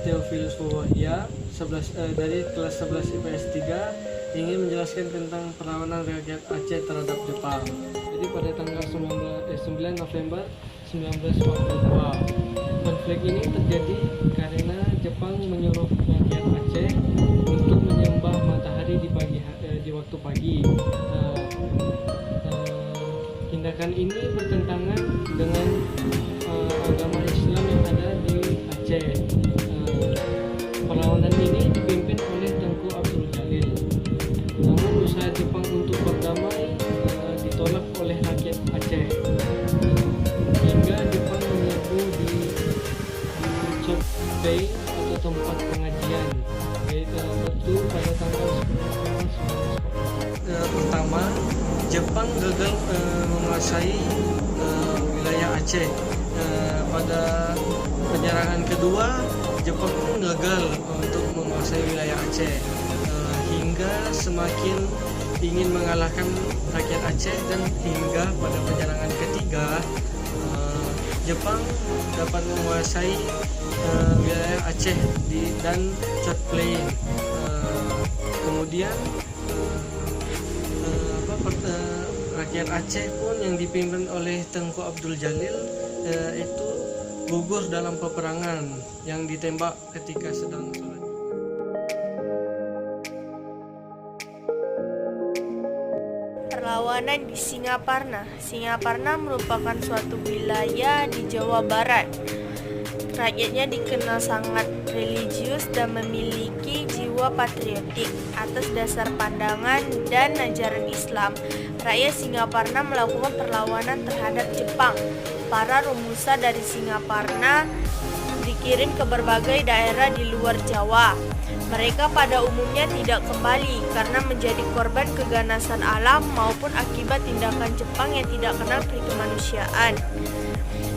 Theophilus Wahya dari kelas 11 IPS 3 ingin menjelaskan tentang perlawanan rakyat Aceh terhadap Jepang. Jadi pada tanggal 9 November 1942 konflik ini terjadi karena Jepang menyuruh rakyat Aceh untuk menyembah matahari di waktu pagi. Tindakan ini bertentangan dengan agama Islam yang ada di Aceh. Perlawanan ini dipimpin oleh Tengku Abdul Jalil. Namun usaha Jepang untuk berdamai ditolak oleh rakyat Aceh. Hingga Jepang menyerbu di Chot Bay atau tempat pengajian, yaitu pada tanggal 10 November 1944. Pertama, Jepang gagal menguasai wilayah Aceh. Pada penyerangan kedua, Jepang pun gagal untuk menguasai wilayah Aceh, hingga semakin ingin mengalahkan rakyat Aceh, dan hingga pada penyerangan ketiga Jepang dapat menguasai wilayah Aceh dan Chot Plain. Kemudian rakyat Aceh pun yang dipimpin oleh Tengku Abdul Jalil itu gugur dalam peperangan yang ditembak ketika sedang sholat. Perlawanan di Singaparna. Singaparna merupakan suatu wilayah di Jawa Barat. Rakyatnya dikenal sangat religius dan memiliki jiwa patriotik. Atas dasar pandangan dan ajaran Islam, rakyat Singaparna melakukan perlawanan terhadap Jepang. Para rumusa dari Singaparna dikirim ke berbagai daerah di luar Jawa. Mereka pada umumnya tidak kembali karena menjadi korban keganasan alam maupun akibat tindakan Jepang yang tidak kenal kemanusiaan,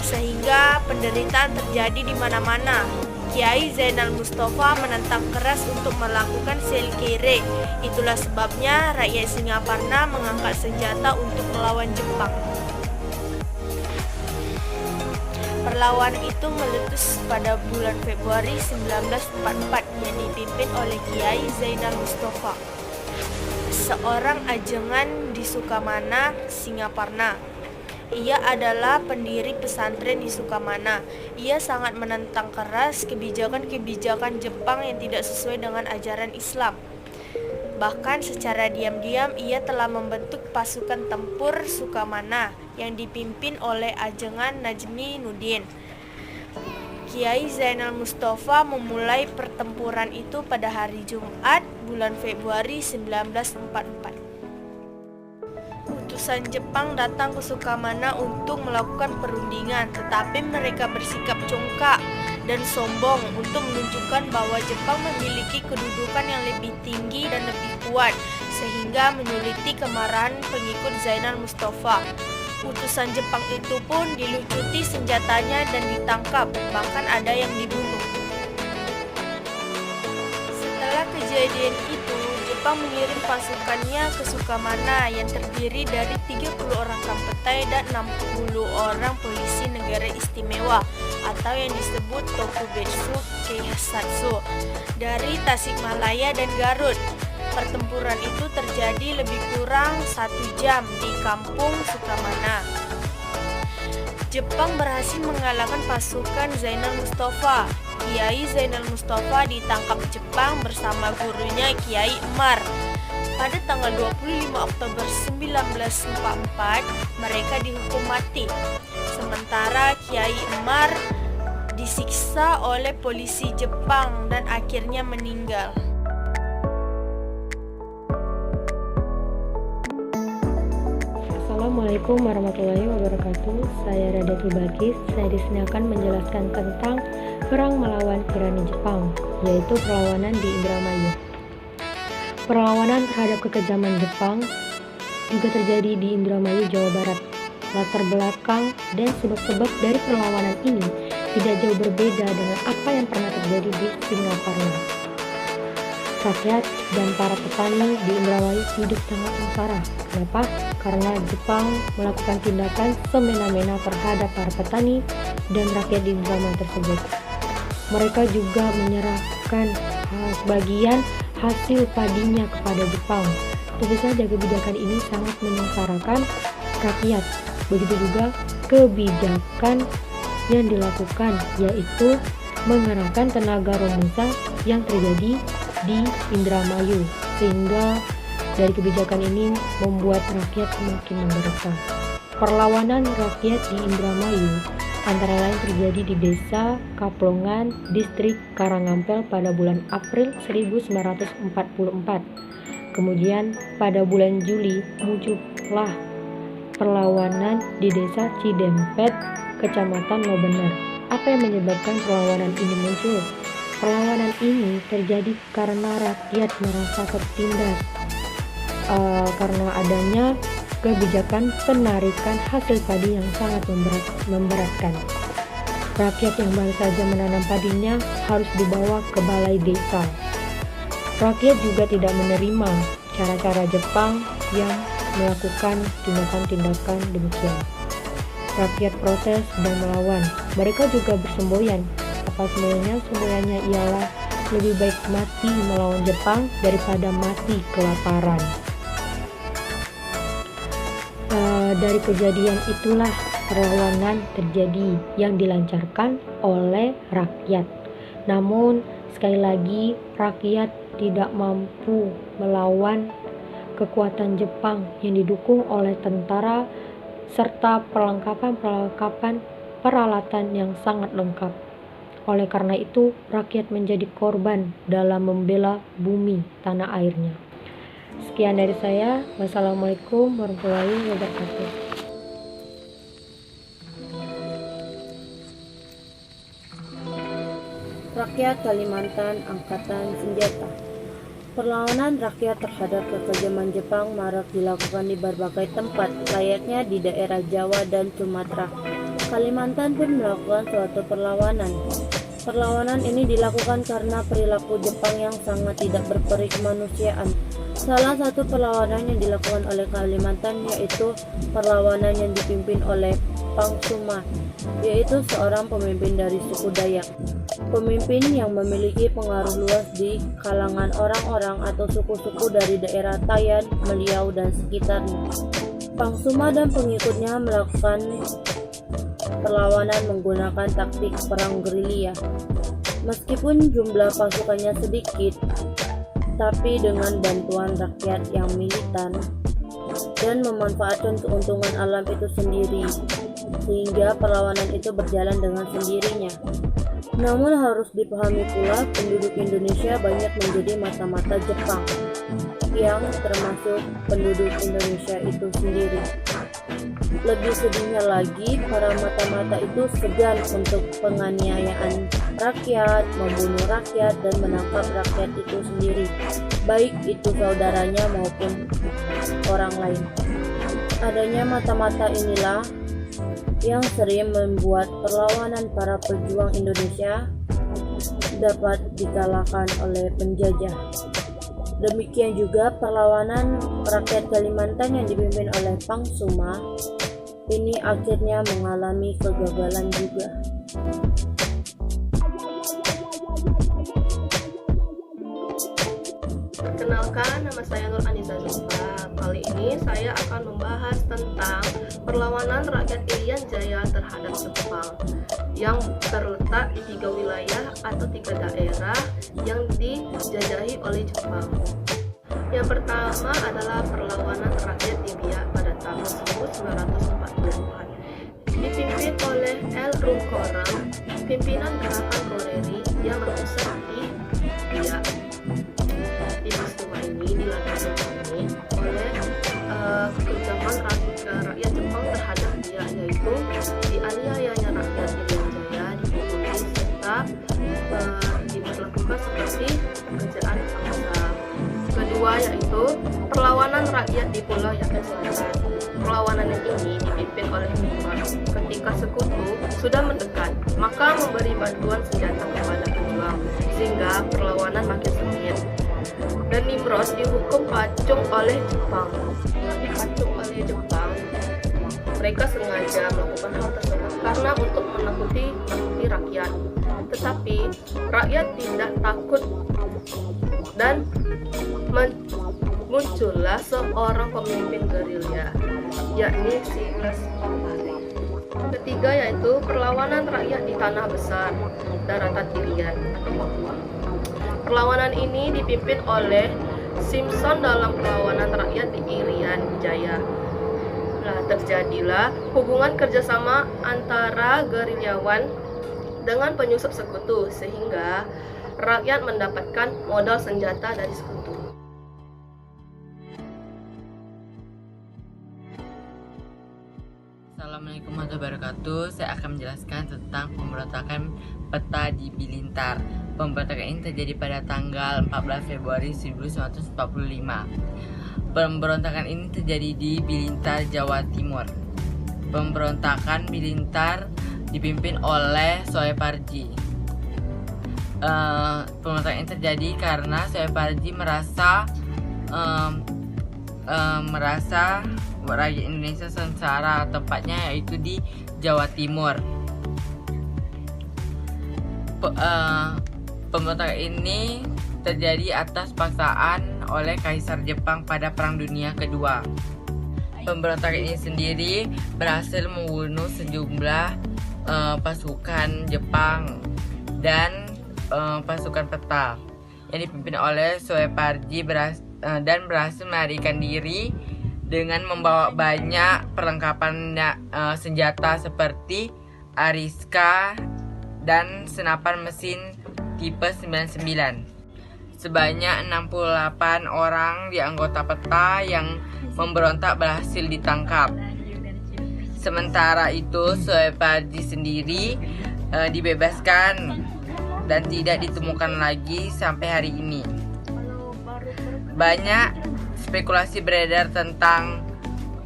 sehingga penderitaan terjadi di mana-mana. Kiai Zainal Mustafa menentang keras untuk melakukan sel kere. Itulah sebabnya rakyat Singaparna mengangkat senjata untuk melawan Jepang. Perlawanan itu meletus pada bulan Februari 1944 yang dipimpin oleh Kiai Zainal Mustafa, seorang ajengan di Sukamana, Singaparna. Ia adalah pendiri pesantren di Sukamana. Ia sangat menentang keras kebijakan-kebijakan Jepang yang tidak sesuai dengan ajaran Islam. Bahkan secara diam-diam ia telah membentuk pasukan tempur Sukamana yang dipimpin oleh ajengan Najmi Nudin. Kiai Zainal Mustafa memulai pertempuran itu pada hari Jumat bulan Februari 1944. Utusan Jepang datang ke Sukamana untuk melakukan perundingan, tetapi mereka bersikap congkak dan sombong untuk menunjukkan bahwa Jepang memiliki kedudukan yang lebih tinggi dan lebih kuat, sehingga menyuliti kemarahan pengikut Zainal Mustafa. Utusan Jepang itu pun dilucuti senjatanya dan ditangkap, bahkan ada yang dibunuh. Setelah kejadian itu, Jepang mengirim pasukannya ke Sukamana yang terdiri dari 30 orang kampetai dan 60 orang polisi negara istimewa atau yang disebut Tokubetsu Keisatsu dari Tasikmalaya dan Garut. Pertempuran itu terjadi lebih kurang 1 jam di kampung Sukamana. Jepang berhasil mengalahkan pasukan Zainal Mustafa. Kiai Zainal Mustafa ditangkap Jepang bersama gurunya Kiai Umar. Pada tanggal 25 Oktober 1944, mereka dihukum mati. Sementara Kiai Umar disiksa oleh polisi Jepang dan akhirnya meninggal. Assalamualaikum warahmatullahi wabarakatuh. Saya Radati Bagis. Saya di sini akan menjelaskan tentang perang melawan tirani Jepang, yaitu perlawanan di Indramayu. Perlawanan terhadap kekejaman Jepang juga terjadi di Indramayu, Jawa Barat. Latar belakang dan sebab-sebab dari perlawanan ini tidak jauh berbeda dengan apa yang pernah terjadi di Singaparna. Rakyat dan para petani di Indramayu hidup sangat sengsara. Kenapa? Karena Jepang melakukan tindakan semena-mena terhadap para petani dan rakyat di Indramayu tersebut. mereka juga menyerahkan sebagian hasil padinya kepada Jepang. Tentu saja kebijakan ini sangat menyengsarakan rakyat. Begitu juga kebijakan yang dilakukan, yaitu mengerahkan tenaga romusa yang terjadi di Indramayu, sehingga dari kebijakan ini membuat rakyat semakin menderita. Perlawanan rakyat di Indramayu antara lain terjadi di Desa Kaplongan, Distrik Karangampel pada bulan April 1944. Kemudian pada bulan Juli muncullah perlawanan di Desa Cidempet, Kecamatan Lobener. Apa yang menyebabkan perlawanan ini muncul? Perlawanan ini terjadi karena rakyat merasa tertindas karena adanya kebijakan penarikan hasil padi yang sangat memberatkan. Rakyat yang baru saja menanam padinya harus dibawa ke balai desa. Rakyat juga tidak menerima cara-cara Jepang yang melakukan tindakan-tindakan demikian. Rakyat protes dan melawan. Mereka juga bersemboyan. Apa semboyannya ialah lebih baik mati melawan Jepang daripada mati kelaparan. Dari kejadian itulah perlawanan terjadi yang dilancarkan oleh rakyat. Namun sekali lagi rakyat tidak mampu melawan kekuatan Jepang yang didukung oleh tentara serta perlengkapan peralatan yang sangat lengkap. Oleh karena itu, rakyat menjadi korban dalam membela bumi tanah airnya. Sekian dari saya. Wassalamualaikum warahmatullahi wabarakatuh. Rakyat Kalimantan Angkatan Senjata. Perlawanan rakyat terhadap kekejaman Jepang marak dilakukan di berbagai tempat, layaknya di daerah Jawa dan Sumatera. Kalimantan pun melakukan suatu perlawanan. Perlawanan ini dilakukan karena perilaku Jepang yang sangat tidak berperi kemanusiaan. Salah satu perlawanan yang dilakukan oleh Kalimantan yaitu perlawanan yang dipimpin oleh Pangsuma, yaitu seorang pemimpin dari suku Dayak. Pemimpin yang memiliki pengaruh luas di kalangan orang-orang atau suku-suku dari daerah Tayan, Meliau, dan sekitarnya. Pangsuma dan pengikutnya melakukan perlawanan menggunakan taktik perang gerilya. Meskipun jumlah pasukannya sedikit, tapi dengan bantuan rakyat yang militan dan memanfaatkan keuntungan alam itu sendiri, sehingga perlawanan itu berjalan dengan sendirinya. Namun harus dipahami pula, penduduk Indonesia banyak menjadi mata-mata Jepang, yang termasuk penduduk Indonesia itu sendiri. Lebih sedihnya lagi, para mata-mata itu segan untuk penganiayaan rakyat, membunuh rakyat, dan menangkap rakyat itu sendiri, baik itu saudaranya maupun orang lain. Adanya mata-mata inilah yang sering membuat perlawanan para pejuang Indonesia dapat dikalahkan oleh penjajah. Demikian juga perlawanan rakyat Kalimantan yang dipimpin oleh Pangsuma ini akhirnya mengalami kegagalan juga. Perkenalkan, nama saya Nur Anissa Zulfa. Kali ini saya akan membahas tentang perlawanan rakyat Irian Jaya terhadap Jepang yang terletak di 3 wilayah atau 3 daerah yang dijajahi oleh Jepang. Yang pertama adalah perlawanan rakyat India pada tahun 1944, dipimpin oleh L. Rukoram, pimpinan gerakan Koreri yang berpusat di India. Di peristiwa ini dilakukan oleh kekejaman rakyat Jepang terhadap dia, yaitu dianiayanya rakyat Irian Jaya, dipukuli serta dilakukan seperti pekerjaan paksa. Kedua yaitu perlawanan rakyat di Pulau Yapen Selatan. Perlawanan ini dipimpin oleh Nimrod. Ketika sekutu sudah mendekat, maka memberi bantuan senjata kepada pejuang, sehingga perlawanan makin sengit. Dan Nimrod dihukum pacung oleh Jepang. Dipacung oleh Jepang, mereka sengaja melakukan hal tersebut karena untuk menakuti rakyat. Tetapi rakyat tidak takut dan muncullah seorang pemimpin gerilya, yakni Silas Papare. Ketiga yaitu perlawanan rakyat di Tanah Besar, daratan Irian atau Papua. Perlawanan ini dipimpin oleh Simpson dalam perlawanan rakyat di Irian Jaya. Nah, terjadilah hubungan kerjasama antara gerilyawan dengan penyusup sekutu sehingga rakyat mendapatkan modal senjata dari sekutu. Assalamualaikum warahmatullahi wabarakatuh. Saya akan menjelaskan tentang pemberontakan peta di Bilintar. Pemberontakan ini terjadi pada tanggal 14 Februari 1945. Pemberontakan ini terjadi di Bilintar, Jawa Timur. Pemberontakan Bilintar dipimpin oleh Soeparji. Pemberontakan ini terjadi karena Soeparji merasa rakyat Indonesia sengsara, tempatnya yaitu di Jawa Timur. Pemberontakan ini terjadi atas paksaan oleh Kaisar Jepang pada Perang Dunia Kedua. Pemberontakan ini sendiri berhasil membunuh sejumlah pasukan Jepang dan pasukan peta yang dipimpin oleh Soeparji dan berhasil melarikan diri dengan membawa banyak perlengkapan senjata seperti Ariska dan senapan mesin tipe 99. Sebanyak 68 orang di anggota peta yang memberontak berhasil ditangkap. Sementara itu Soeparji sendiri dibebaskan dan tidak ditemukan lagi sampai hari ini. Banyak spekulasi beredar tentang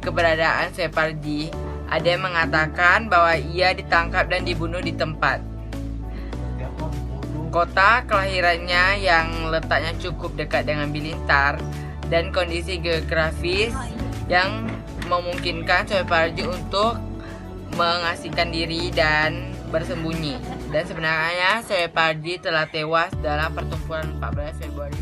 keberadaan Soeparji. Ada yang mengatakan bahwa ia ditangkap dan dibunuh di tempat. Kota kelahirannya yang letaknya cukup dekat dengan Bilintar dan kondisi geografis yang memungkinkan Soeparji untuk mengasingkan diri dan bersembunyi. Dan sebenarnya Soeparji telah tewas dalam pertempuran 14 Februari